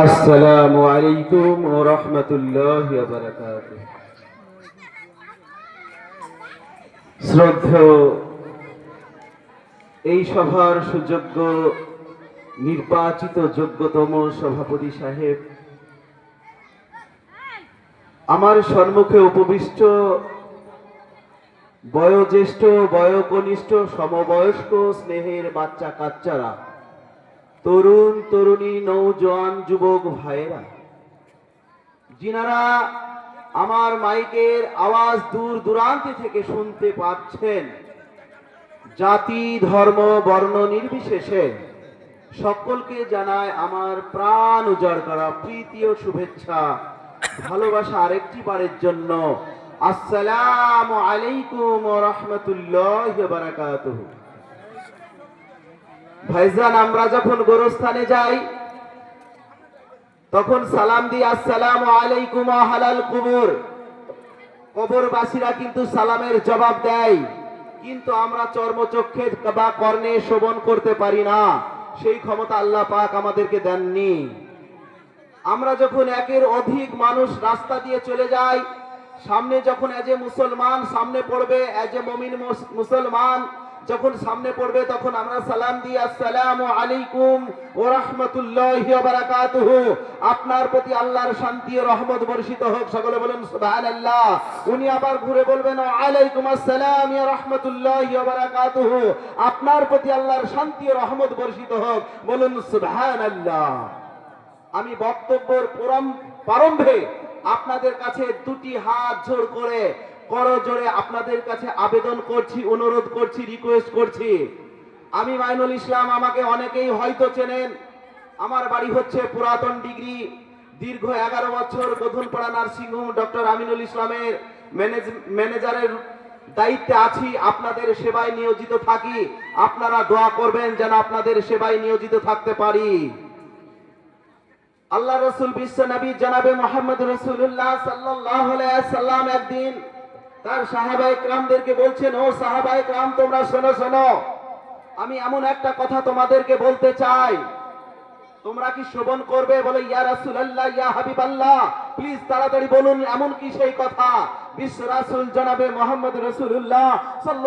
আসসালামু আলাইকুম ওয়া রাহমাতুল্লাহি ওয়া বারাকাতুহু। শ্রদ্ধেয় এই সভার সুযোগ্য নির্বাচিত যোগ্যতম সভাপতি সাহেব, আমার সম্মুখে উপবিষ্ট বয়োজ্যেষ্ঠ, বয়োকনিষ্ঠ, সমবয়স্ক স্নেহের বাচ্চা কাচ্চারা, তরুণ তরুণী, নৌজওয়ান যুবক ভাইয়েরা, যিনারা আমার মাইকের আওয়াজ দূর দূরান্ত থেকে শুনতে পাচ্ছেন, জাতি ধর্ম বর্ণ নির্বিশেষে সকলকে জানায় আমার প্রাণ উজাড় করা প্রীতি ও শুভেচ্ছা, ভালোবাসা আরেকটি বারের জন্য। আসসালামু আলাইকুম ওয়া রাহমাতুল্লাহি ওয়া বারাকাতুহু। ভাইজান, আমরা যখন গোরস্থানে যাই তখন সালাম দিই আসসালামু আলাইকুম আহলাল কুবুর। কবরবাসীরা কিন্তু সালামের জবাব দেয়, কিন্তু আমরা চর্মচক্ষে বা কর্ণে শ্রবণ করতে পারি না, সেই ক্ষমতা আল্লাহ পাক আমাদেরকে দেননি। আমরা যখন একের অধিক মানুষ রাস্তা দিয়ে চলে যাই, সামনে যখন এজ এ মুসলমান সামনে পড়বে, এজ এ মুমিন মুসলমান যখন সামনে পড়বে, তখন আমরা সালাম দিই আসসালামু আলাইকুম ওয়া রাহমাতুল্লাহি ওয়া বারাকাতুহু। আপনার প্রতি আল্লাহর শান্তি ও রহমত বর্ষিত হোক। সকলে বলেন সুবহানাল্লাহ। উনি আবার ঘুরে বলবেন ওয়া আলাইকুম আসসালাম ওয়া রাহমাতুল্লাহি ওয়া বারাকাতুহু। আপনার প্রতি আল্লাহর শান্তি ও রহমত বর্ষিত হোক। বলুন সুবহানাল্লাহ। আমি বক্তব্যের প্রারম্ভে আপনাদের কাছে দুটি হাত জোড় করে করজোড়ে আপনাদের কাছে আবেদন করছি, অনুরোধ করছি, রিকোয়েস্ট করছি। আমি মাইনুল ইসলাম, আমাকে অনেকেই হয়তো চেনেন। আমার বাড়ি হচ্ছে পুরাতন ডিগ্রি। দীর্ঘ 11 বছর গোধনপাড়া নার্সিংহোম ডক্টর আমিনুল ইসলামের ম্যানেজারের দায়িত্বে আছি, আপনাদের সেবায় নিয়োজিত থাকি। আপনারা দোয়া করবেন যেন আপনাদের সেবায় নিয়োজিত থাকতে পারি। আল্লাহ রসুল বিশ্ব নবী জনাবে মুহাম্মদ রাসূলুল্লাহ সাল্লাল্লাহু আলাইহি ওয়াসাল্লাম একদিন তার সাহাবায়ে কেরামদেরকে বলছেন, ও সাহাবায়ে কেরাম, তোমরা শোনো শোনো, আমি এমন একটা কথা তোমাদেরকে বলতে চাই, তোমরা কি শ্রবণ করবে? বলে, ইয়া রাসূলুল্লাহ, ইয়া হাবিবাল্লাহ, প্লিজ তাড়াতাড়ি বলুন, এমন কি সেই কথা? বিশ্ব রাসূল জনাবে মুহাম্মদ রাসূলুল্লাহ সাল্লাল্লাহু